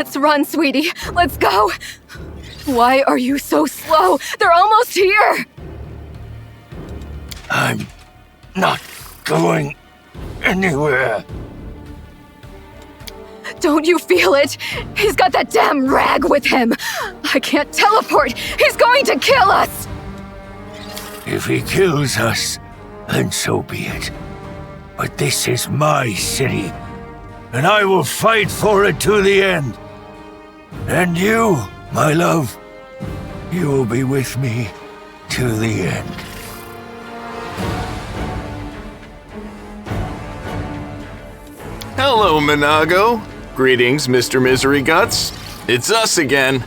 Let's run, sweetie. Let's go. Why are you so slow? They're almost here. I'm not going anywhere. Don't you feel it? He's got that damn rag with him. I can't teleport. He's going to kill us. If he kills us, then so be it. But this is my city, and I will fight for it to the end. And you, my love, you will be with me to the end. Hello, Minago. Greetings, Mr. Misery Guts. It's us again.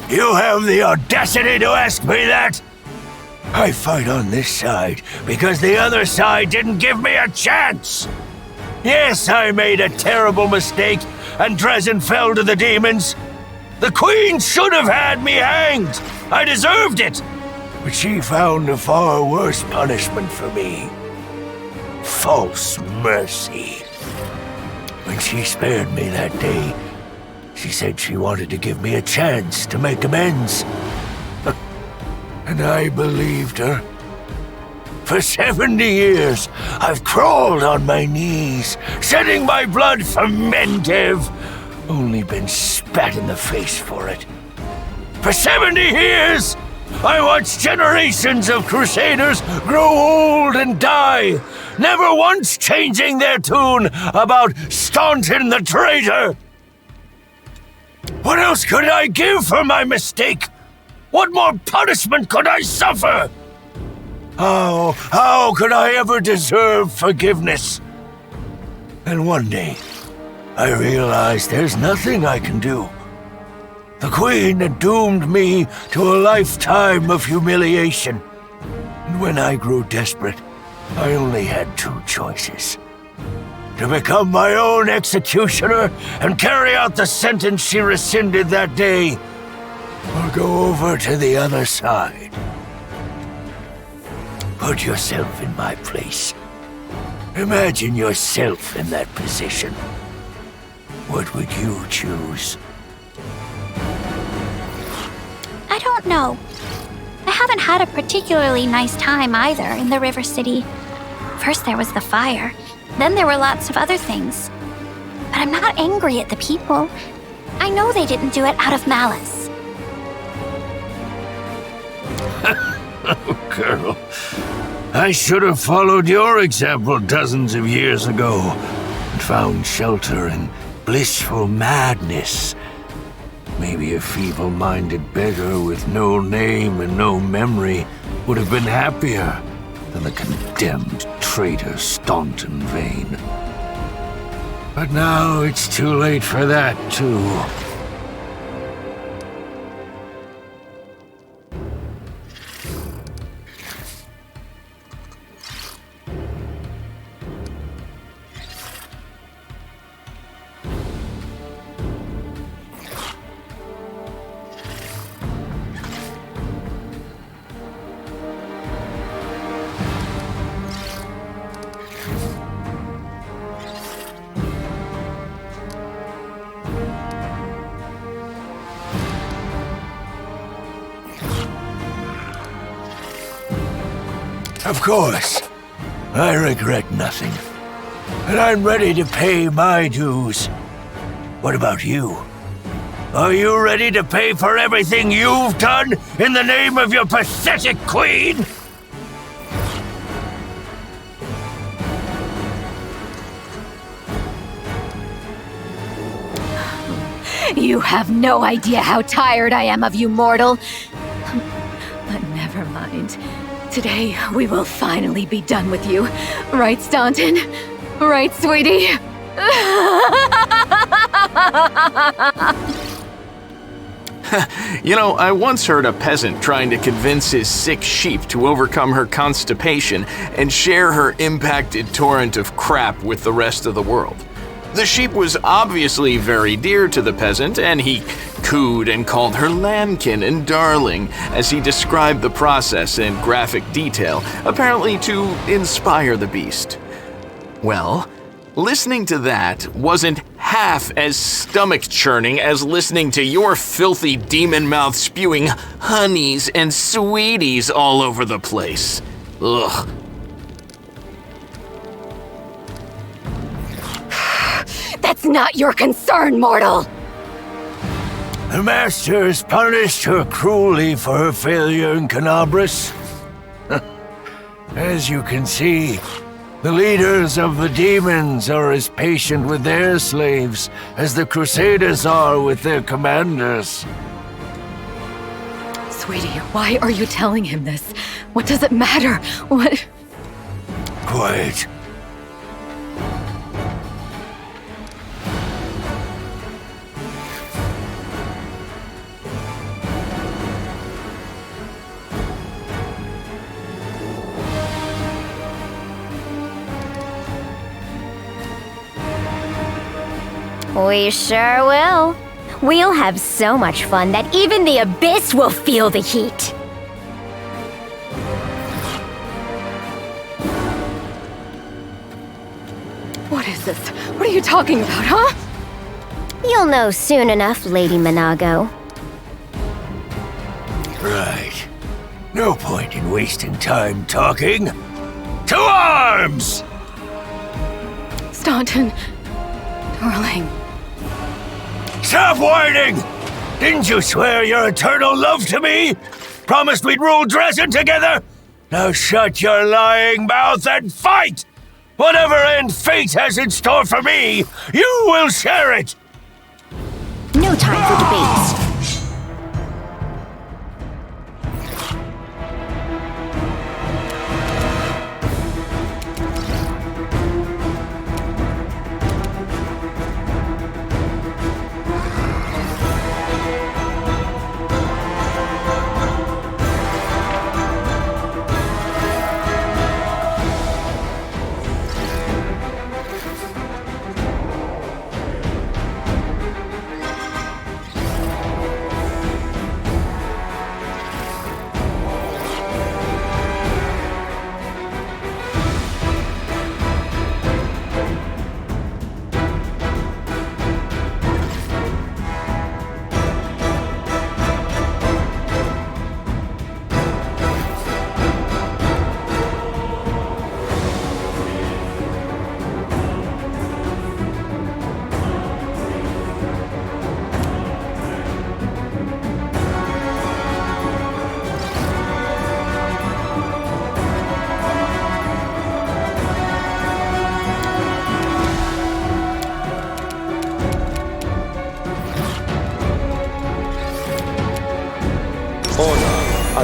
You have the audacity to ask me that? I fight on this side because the other side didn't give me a chance. Yes, I made a terrible mistake and Drezen fell to the demons. The Queen should have had me hanged. I deserved it. But she found a far worse punishment for me. False mercy. When she spared me that day, she said she wanted to give me a chance to make amends. And I believed her. For 70 years, I've crawled on my knees, shedding my blood for Mendev. Only been spat in the face for it. For 70 years, I watched generations of crusaders grow old and die, never once changing their tune about Staunton the traitor. What else could I give for my mistake? What more punishment could I suffer? How could I ever deserve forgiveness? And one day, I realized there's nothing I can do. The Queen had doomed me to a lifetime of humiliation. And when I grew desperate, I only had two choices. To become my own executioner and carry out the sentence she rescinded that day, or go over to the other side. Put yourself in my place. Imagine yourself in that position. What would you choose? I don't know. I haven't had a particularly nice time either in the River City. First there was the fire. Then there were lots of other things. But I'm not angry at the people. I know they didn't do it out of malice. Oh, girl. I should have followed your example dozens of years ago and found shelter in blissful madness. Maybe a feeble-minded beggar with no name and no memory would have been happier than the condemned traitor Staunton Vain. But now it's too late for that, too. Of course. I regret nothing. And I'm ready to pay my dues. What about you? Are you ready to pay for everything you've done in the name of your pathetic queen? You have no idea how tired I am of you, mortal. But never mind. Today, we will finally be done with you. Right, Staunton? Right, sweetie? You know, I once heard a peasant trying to convince his sick sheep to overcome her constipation and share her impacted torrent of crap with the rest of the world. The sheep was obviously very dear to the peasant, and he cooed and called her lambkin and darling as he described the process in graphic detail, apparently to inspire the beast. Well, listening to that wasn't half as stomach-churning as listening to your filthy demon mouth spewing honeys and sweeties all over the place. Ugh. That's not your concern, mortal! The Masters punished her cruelly for her failure in Canabras. As you can see, the leaders of the demons are as patient with their slaves as the Crusaders are with their commanders. Sweetie, why are you telling him this? What does it matter? What? Quiet. We sure will. We'll have so much fun that even the Abyss will feel the heat. What is this? What are you talking about, huh? You'll know soon enough, Lady Minago. Right. No point in wasting time talking. To arms! Staunton, darling. Stop whining! Didn't you swear your eternal love to me? Promised we'd rule Drezen together? Now shut your lying mouth and fight! Whatever end fate has in store for me, you will share it! No time for debates.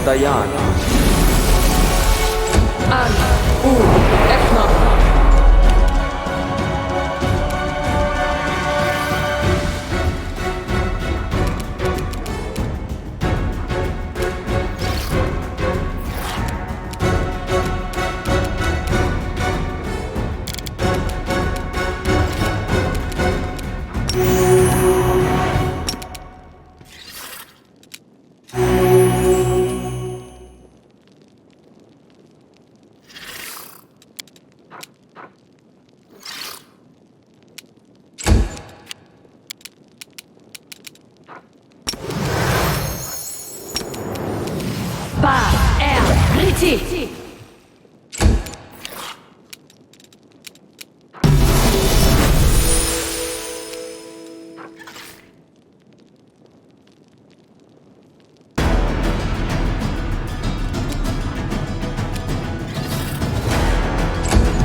Daeran.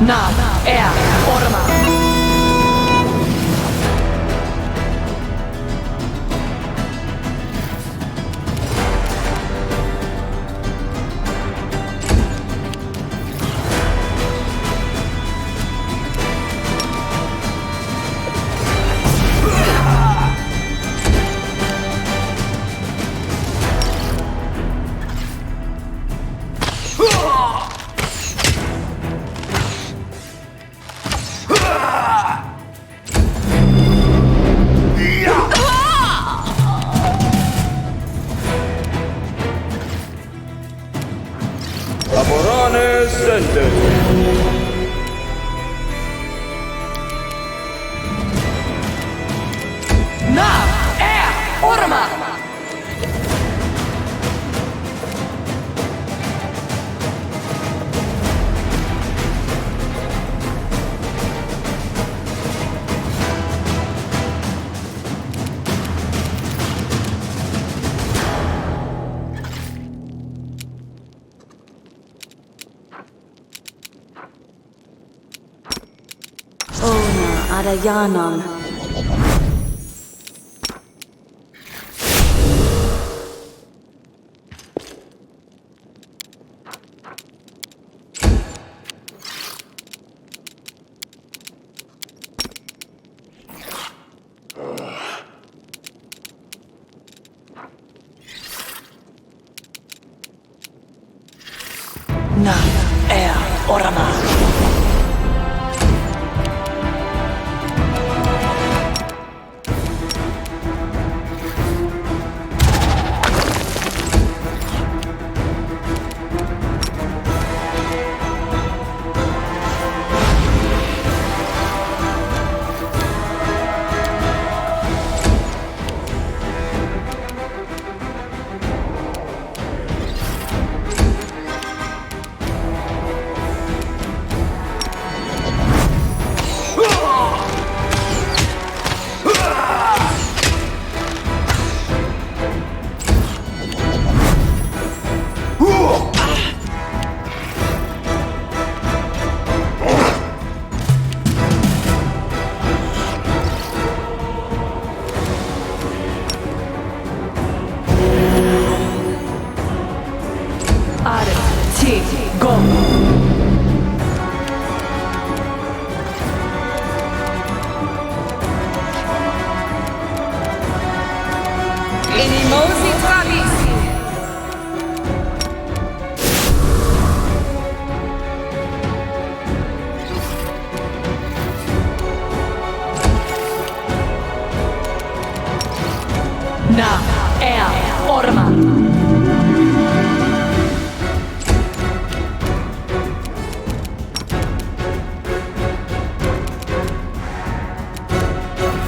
Na, orma. Arayanan. Na, orma.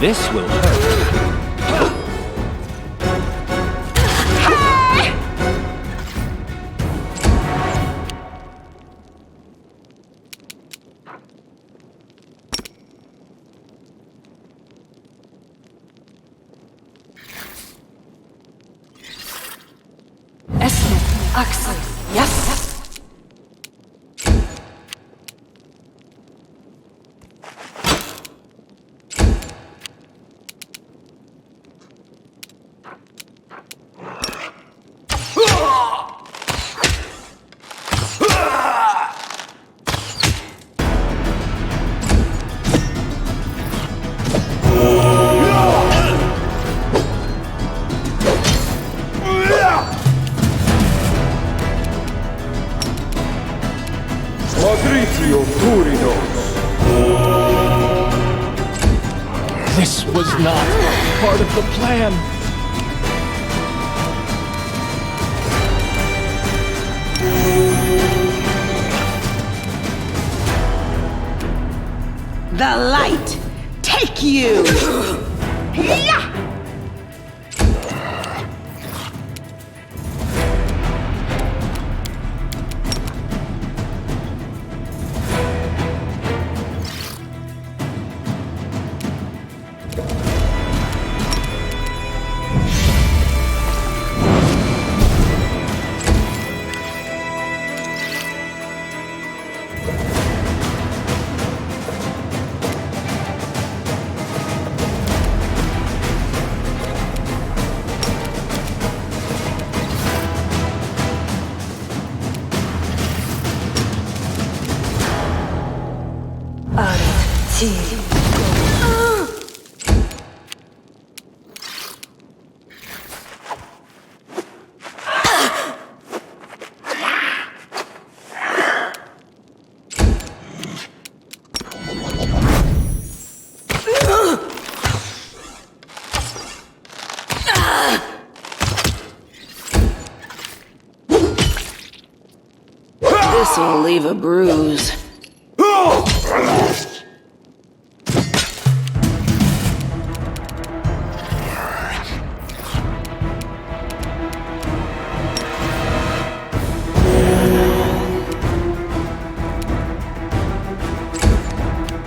This will hurt. Axel, yes. This was not part of the plan. The light take you! Yeah! This'll leave a bruise.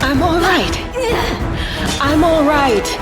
I'm all right. I'm all right.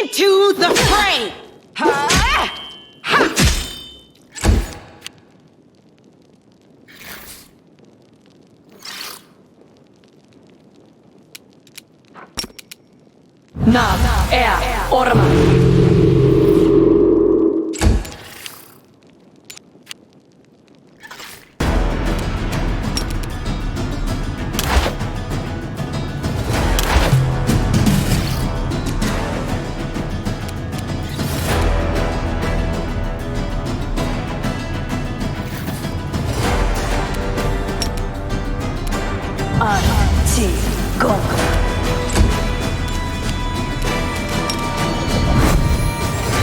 Into the fray! Nav, orma.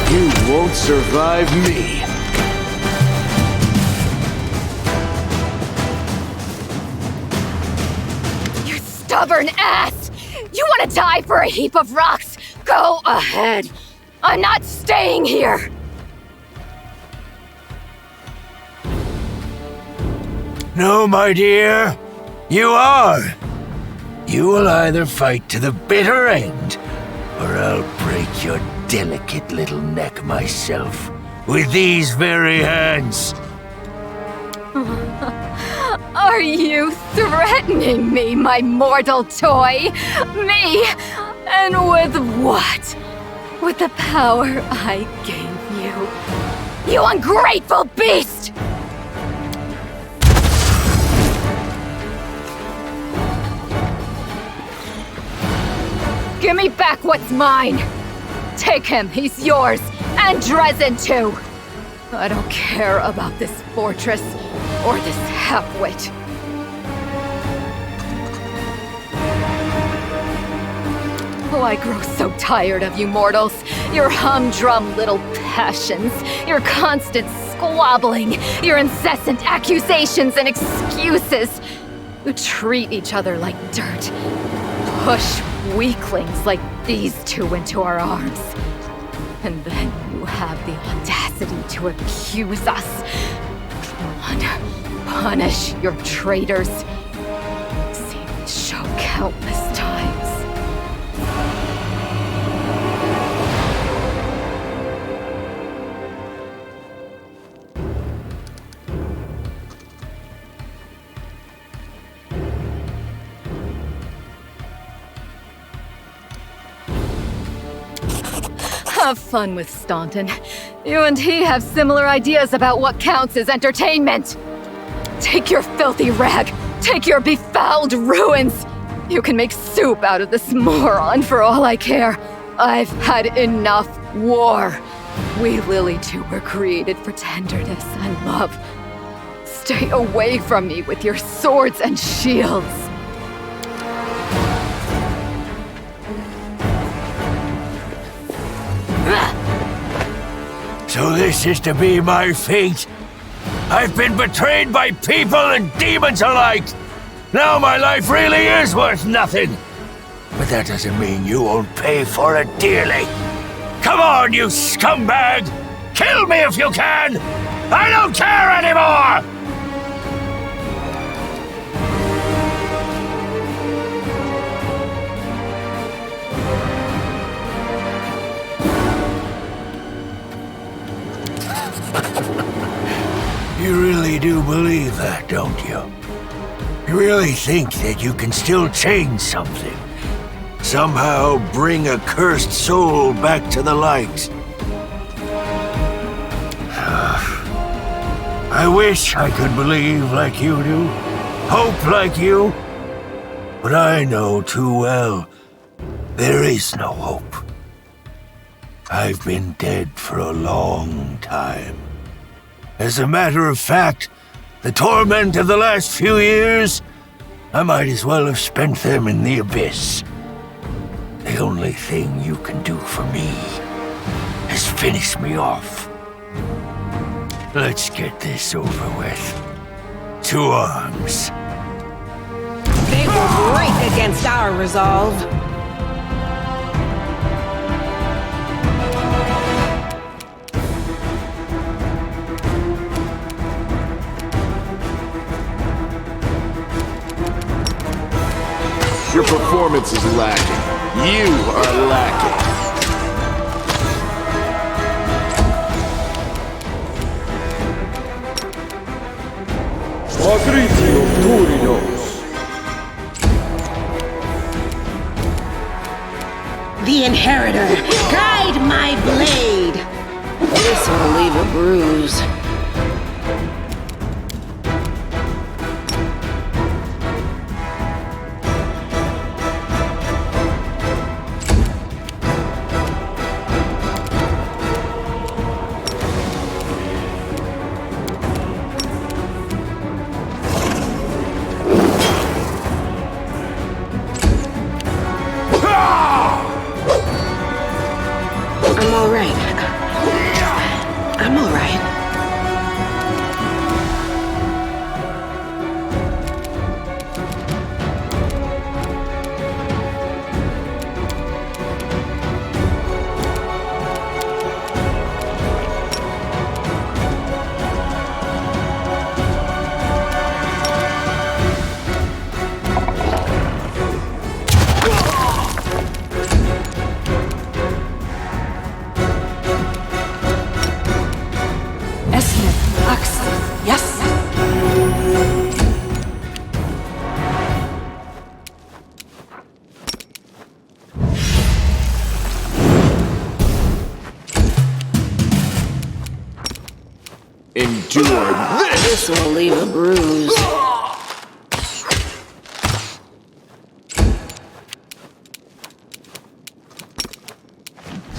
You won't survive me. You stubborn ass! You want to die for a heap of rocks? Go ahead. I'm not staying here. No, my dear. You are. You will either fight to the bitter end, or I'll break your delicate little neck myself with these very hands. Are you threatening me, my mortal toy? Me? And with what? With the power I gave you. You ungrateful beast! Give me back what's mine! Take him, he's yours! And Drezen too! I don't care about this fortress, or this halfwit. Oh, I grow so tired of you mortals. Your humdrum little passions, your constant squabbling, your incessant accusations and excuses. You treat each other like dirt. Push weaklings like these two into our arms. And then you have the audacity to accuse us. Punish your traitors. Seen this show countless times. Have fun with Staunton. You and he have similar ideas about what counts as entertainment. Take your filthy rag! Take your befouled ruins! You can make soup out of this moron for all I care. I've had enough war. We Lily two were created for tenderness and love. Stay away from me with your swords and shields. So this is to be my fate? I've been betrayed by people and demons alike! Now my life really is worth nothing! But that doesn't mean you won't pay for it dearly! Come on, you scumbag! Kill me if you can! I don't care anymore! You really do believe that, don't you? You really think that you can still change something? Somehow bring a cursed soul back to the light? I wish I could believe like you do, hope like you, but I know too well there is no hope. I've been dead for a long time. As a matter of fact, the torment of the last few years, I might as well have spent them in the abyss. The only thing you can do for me is finish me off. Let's get this over with. To arms. They will break against our resolve. Your performance is lacking. You are lacking. The Inheritor, guide my blade! This will leave a bruise. Endure this! This will leave a bruise.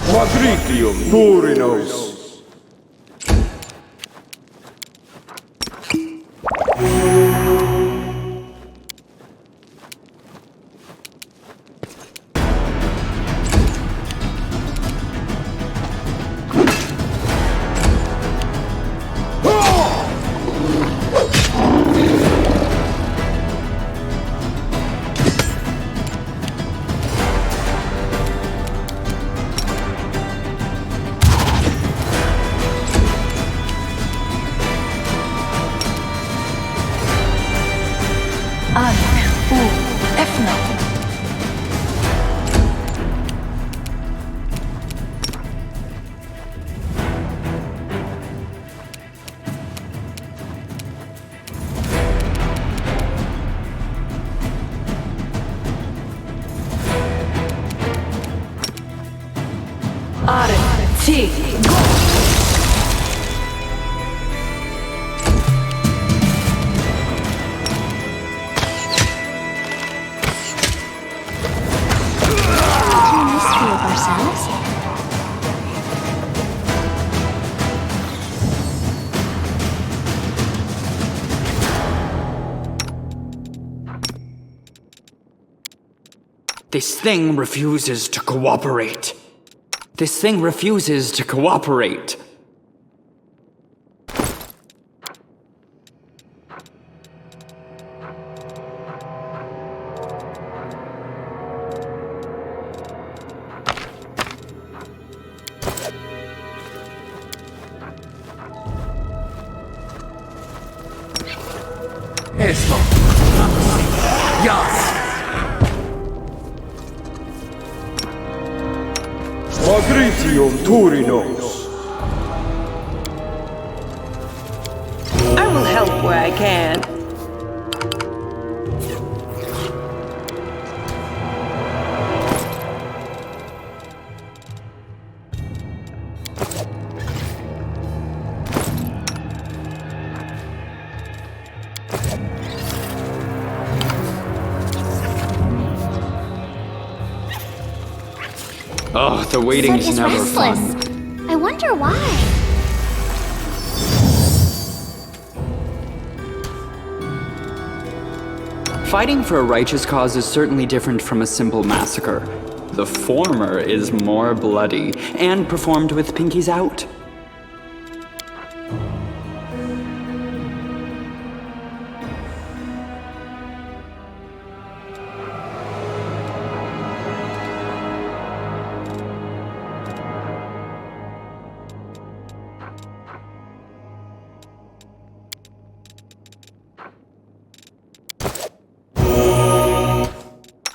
Quadritium Turinos! This thing refuses to cooperate. This thing refuses to cooperate. Esto. Yas. Magritium Turinos. I will help where I can. Oh, the waiting's Zed is never restless. fun. I wonder why. Fighting for a righteous cause is certainly different from a simple massacre. The former is more bloody and performed with pinkies out.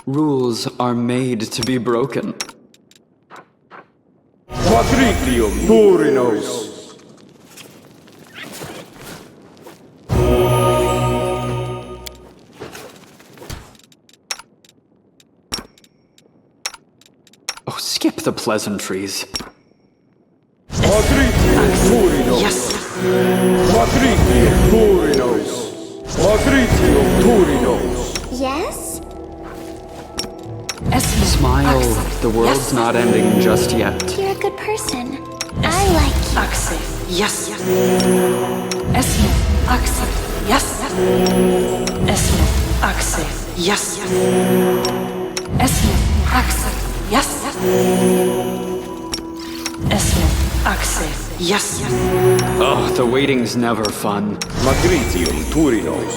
Rules are made to be broken. Magritium Turinos. Oh, skip the pleasantries. Magritium Turinos. Yes. Magritium Turinos. Magritium Turinos. Yes? Smile, the world's not ending just yet. You're a good person. I like you. Axe. Yes. Esmo. Axe. Yes. Esmo. Axe. Yes. Esmo. Axe. Yes. Esmo. Axe. Yes. Oh, the waiting's never fun. Magritium Turinos.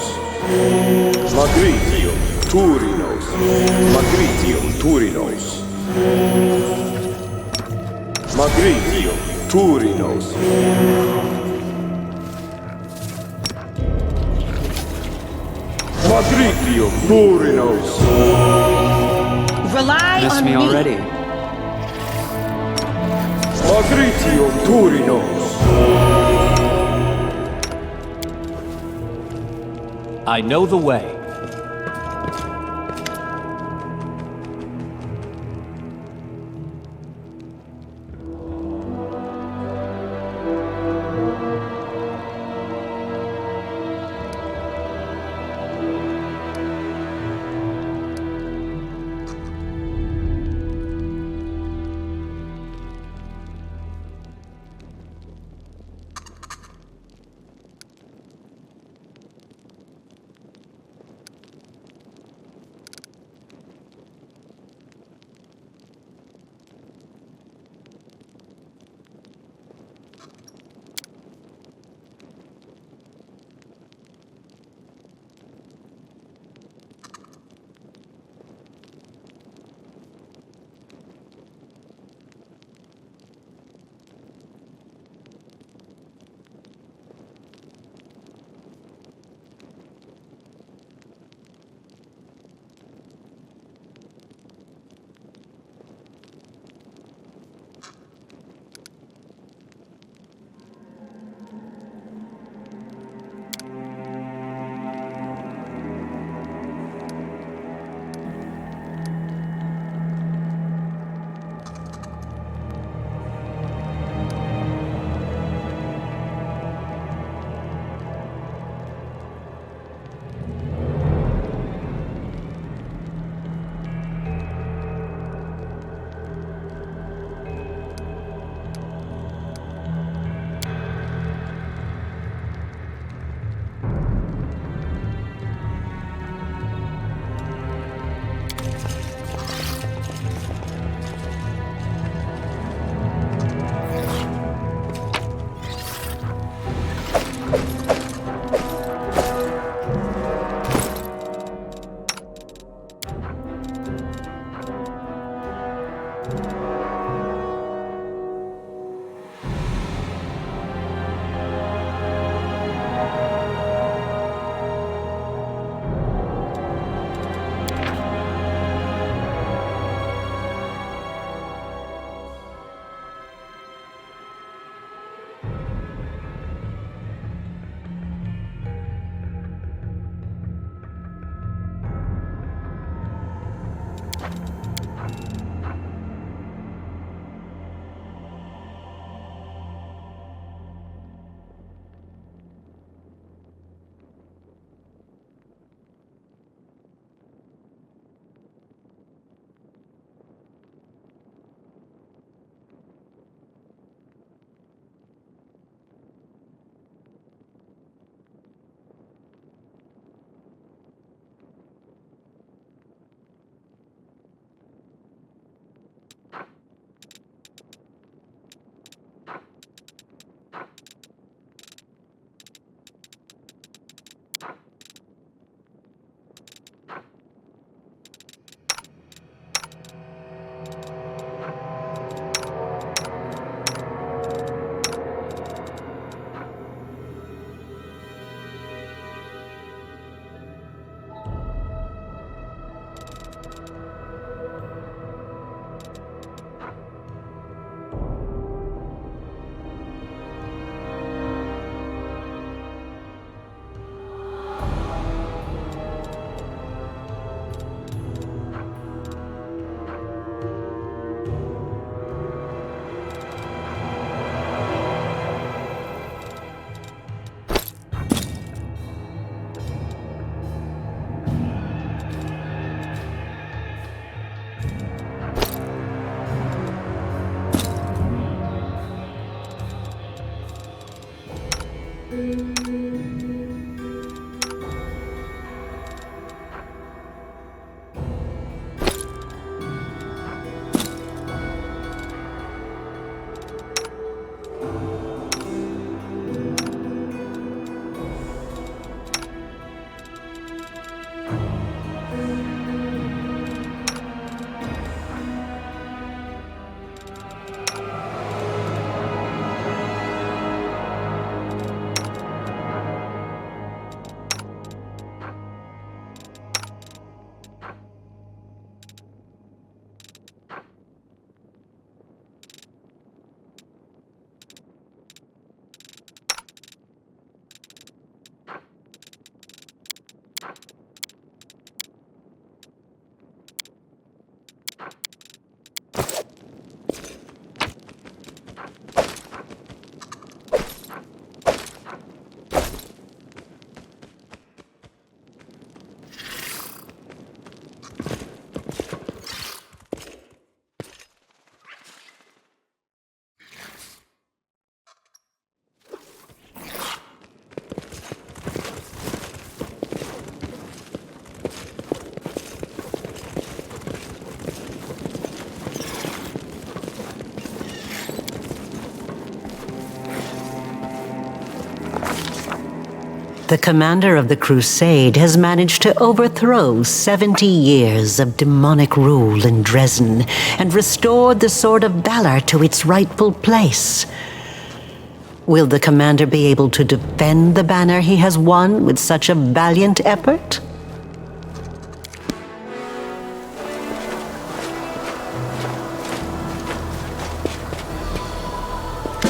Magritium Turinos. Magritium Turinos. Magritium Turinos. Magritium Turinos. Rely Miss on me already. Magritium Turinos. I know the way. The commander of the crusade has managed to overthrow 70 years of demonic rule in Drezen and restored the Sword of Valor to its rightful place. Will the commander be able to defend the banner he has won with such a valiant effort?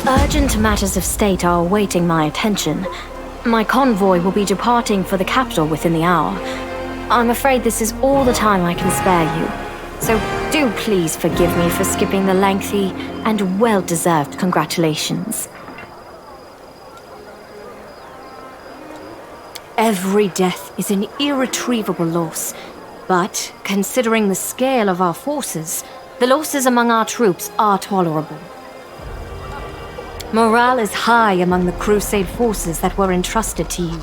Urgent matters of state are awaiting my attention. My convoy will be departing for the capital within the hour. I'm afraid this is all the time I can spare you, so do please forgive me for skipping the lengthy and well-deserved congratulations. Every death is an irretrievable loss, but considering the scale of our forces, the losses among our troops are tolerable. Morale is high among the Crusade forces that were entrusted to you.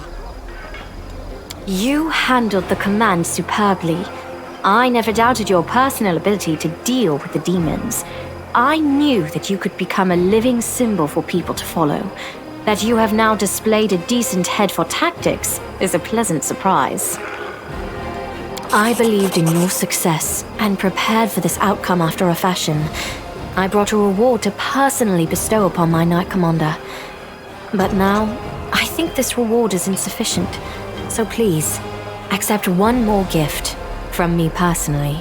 You handled the command superbly. I never doubted your personal ability to deal with the demons. I knew that you could become a living symbol for people to follow. That you have now displayed a decent head for tactics is a pleasant surprise. I believed in your success and prepared for this outcome after a fashion. I brought a reward to personally bestow upon my Knight Commander. But now, I think this reward is insufficient. So please, accept one more gift from me personally.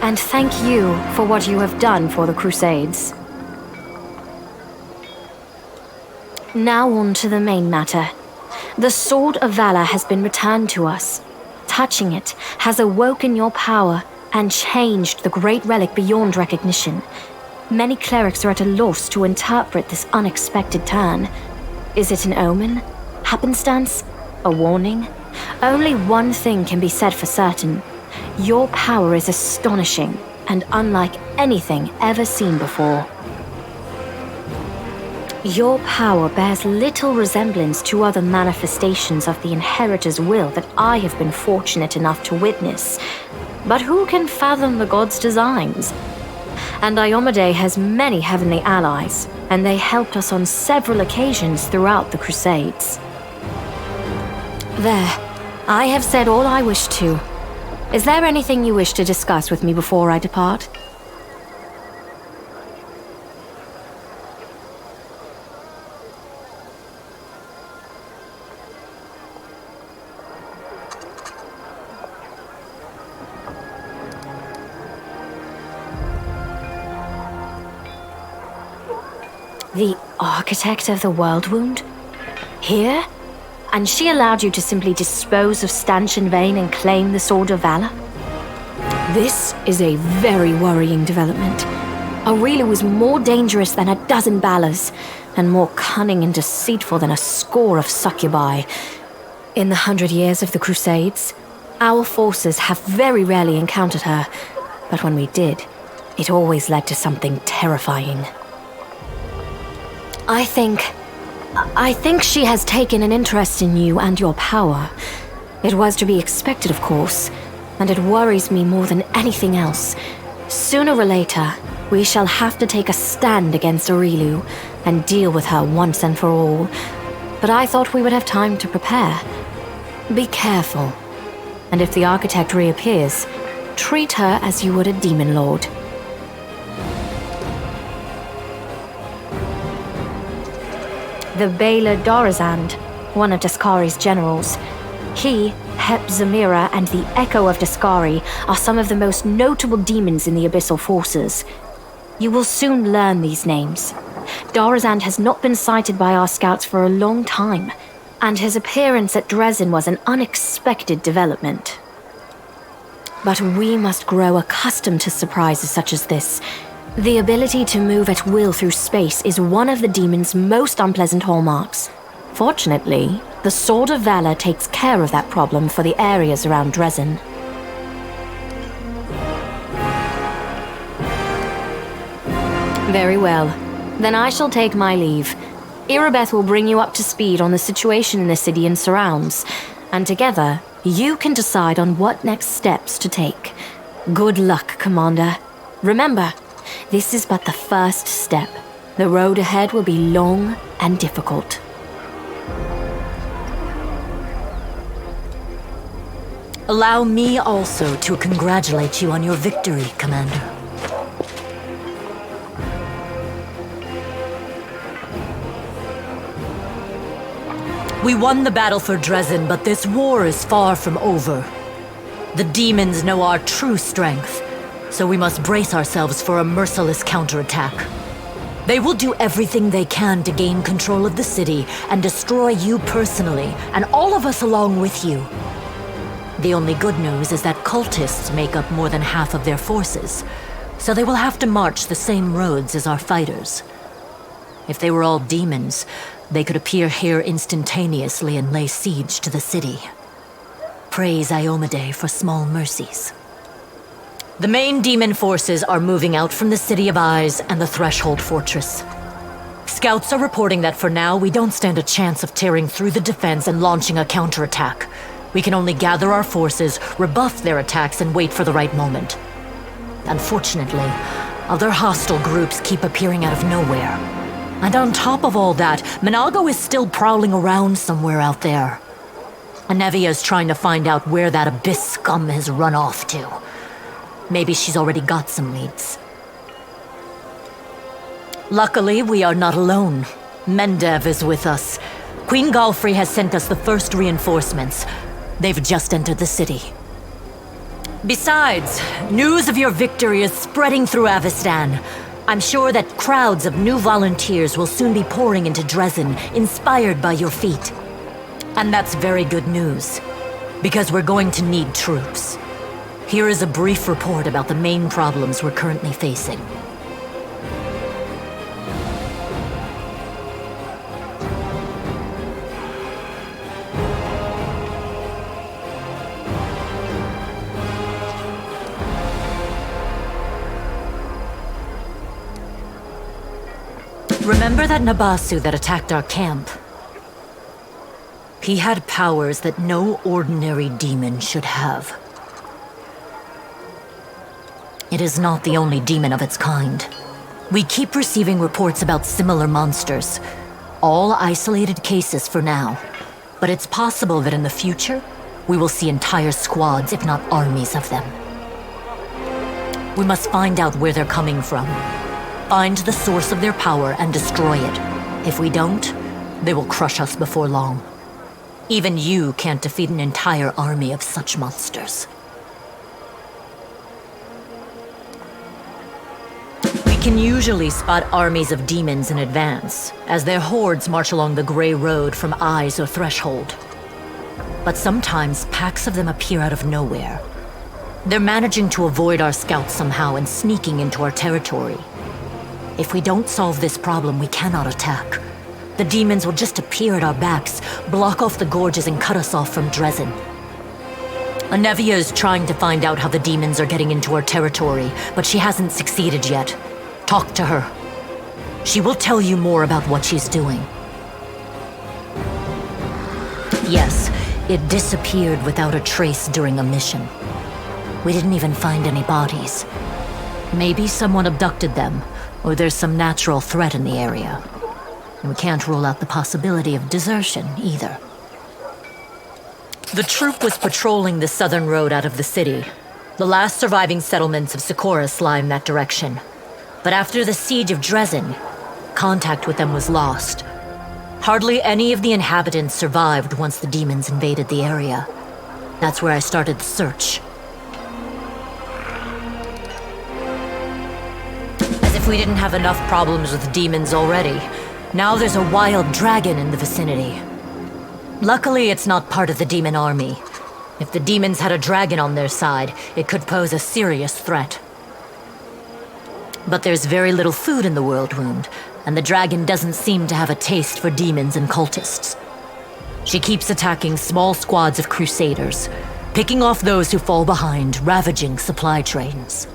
And thank you for what you have done for the Crusades. Now on to the main matter. The Sword of Valor has been returned to us. Touching it has awoken your power and changed the great relic beyond recognition. Many clerics are at a loss to interpret this unexpected turn. Is it an omen? Happenstance? A warning? Only one thing can be said for certain. Your power is astonishing and unlike anything ever seen before. Your power bears little resemblance to other manifestations of the Inheritor's will that I have been fortunate enough to witness. But who can fathom the god's designs? And Iomedae has many heavenly allies, and they helped us on several occasions throughout the Crusades. There, I have said all I wish to. Is there anything you wish to discuss with me before I depart? The architect of the World Wound? Here? And she allowed you to simply dispose of Staunton Vhane and claim the Sword of Valor? This is a very worrying development. Areelu was more dangerous than a dozen Balors, and more cunning and deceitful than a score of succubi. In the 100 years of the Crusades, our forces have very rarely encountered her, but when we did, it always led to something terrifying. I think she has taken an interest in you and your power. It was to be expected, of course, and it worries me more than anything else. Sooner or later, we shall have to take a stand against Areelu and deal with her once and for all. But I thought we would have time to prepare. Be careful, and if the architect reappears, treat her as you would a demon lord. The Baylor Drezen, one of Daskari's generals. He, Hep Zamira, and the Echo of Daskari are some of the most notable demons in the Abyssal Forces. You will soon learn these names. Drezen has not been sighted by our scouts for a long time, and his appearance at Drezen was an unexpected development. But we must grow accustomed to surprises such as this. The ability to move at will through space is one of the demon's most unpleasant hallmarks. Fortunately, the Sword of Valor takes care of that problem for the areas around Drezen. Very well. Then I shall take my leave. Irabeth will bring you up to speed on the situation in the city and surrounds, and together, you can decide on what next steps to take. Good luck, Commander. Remember, this is but the first step. The road ahead will be long and difficult. Allow me also to congratulate you on your victory, Commander. We won the battle for Drezen, but this war is far from over. The demons know our true strength, so we must brace ourselves for a merciless counterattack. They will do everything they can to gain control of the city and destroy you personally, and all of us along with you. The only good news is that cultists make up more than half of their forces, so they will have to march the same roads as our fighters. If they were all demons, they could appear here instantaneously and lay siege to the city. Praise Iomedae for small mercies. The main demon forces are moving out from the City of Eyes and the Threshold Fortress. Scouts are reporting that for now, we don't stand a chance of tearing through the defense and launching a counterattack. We can only gather our forces, rebuff their attacks, and wait for the right moment. Unfortunately, other hostile groups keep appearing out of nowhere. And on top of all that, Minago is still prowling around somewhere out there. Anevia is trying to find out where that abyss scum has run off to. Maybe she's already got some leads. Luckily, we are not alone. Mendev is with us. Queen Galfrey has sent us the first reinforcements. They've just entered the city. Besides, news of your victory is spreading through Avestan. I'm sure that crowds of new volunteers will soon be pouring into Drezen, inspired by your feat. And that's very good news, because we're going to need troops. Here is a brief report about the main problems we're currently facing. Remember that Nabasu that attacked our camp? He had powers that no ordinary demon should have. It is not the only demon of its kind. We keep receiving reports about similar monsters. All isolated cases for now. But it's possible that in the future, we will see entire squads, if not armies of them. We must find out where they're coming from. Find the source of their power and destroy it. If we don't, they will crush us before long. Even you can't defeat an entire army of such monsters. We can usually spot armies of demons in advance, as their hordes march along the gray road from Eyes or Threshold. But sometimes packs of them appear out of nowhere. They're managing to avoid our scouts somehow and sneaking into our territory. If we don't solve this problem, we cannot attack. The demons will just appear at our backs, block off the gorges, and cut us off from Drezen. Anevia is trying to find out how the demons are getting into our territory, but she hasn't succeeded yet. Talk to her. She will tell you more about what she's doing. Yes, it disappeared without a trace during a mission. We didn't even find any bodies. Maybe someone abducted them, or there's some natural threat in the area. And we can't rule out the possibility of desertion, either. The troop was patrolling the southern road out of the city. The last surviving settlements of Socorus lie in that direction. But after the siege of Drezen, contact with them was lost. Hardly any of the inhabitants survived once the demons invaded the area. That's where I started the search. As if we didn't have enough problems with demons already. Now there's a wild dragon in the vicinity. Luckily, it's not part of the demon army. If the demons had a dragon on their side, it could pose a serious threat. But there's very little food in the World Wound, and the dragon doesn't seem to have a taste for demons and cultists. She keeps attacking small squads of crusaders, picking off those who fall behind, ravaging supply trains.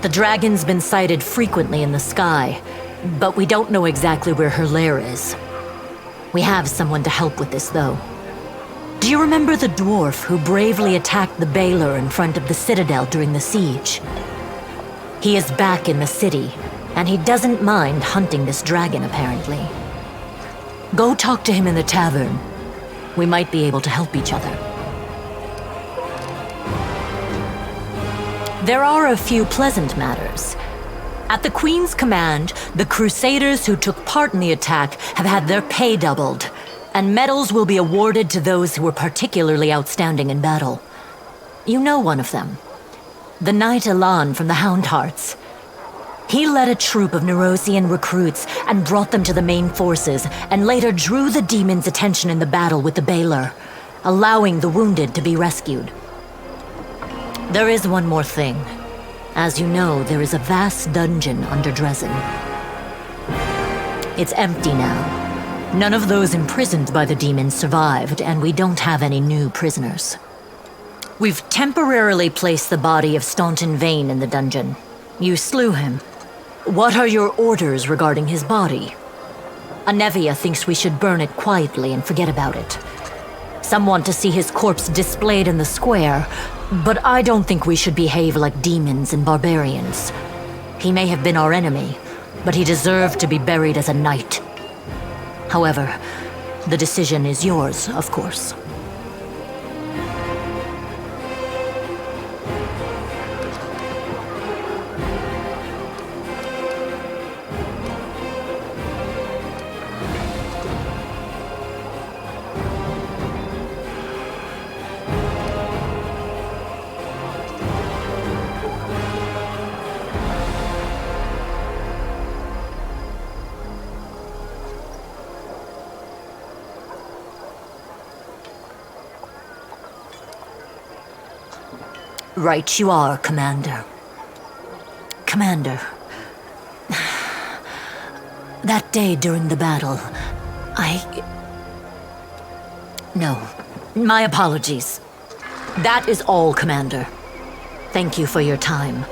The dragon's been sighted frequently in the sky, but we don't know exactly where her lair is. We have someone to help with this, though. Do you remember the dwarf who bravely attacked the Baylor in front of the citadel during the siege? He is back in the city, and he doesn't mind hunting this dragon, apparently. Go talk to him in the tavern. We might be able to help each other. There are a few pleasant matters. At the Queen's command, the Crusaders who took part in the attack have had their pay doubled, and medals will be awarded to those who were particularly outstanding in battle. You know one of them, the Knight Elan from the Houndhearts. He led a troop of Nerosian recruits and brought them to the main forces, and later drew the demons' attention in the battle with the Baylor, allowing the wounded to be rescued. There is one more thing. As you know, there is a vast dungeon under Drezen. It's empty now. None of those imprisoned by the demons survived, and we don't have any new prisoners. We've temporarily placed the body of Staunton Vain in the dungeon. You slew him. What are your orders regarding his body? Anevia thinks we should burn it quietly and forget about it. Some want to see his corpse displayed in the square, but I don't think we should behave like demons and barbarians. He may have been our enemy, but he deserved to be buried as a knight. However, the decision is yours, of course. Right you are, Commander. Commander. That day during the battle, No. My apologies. That is all, Commander. Thank you for your time.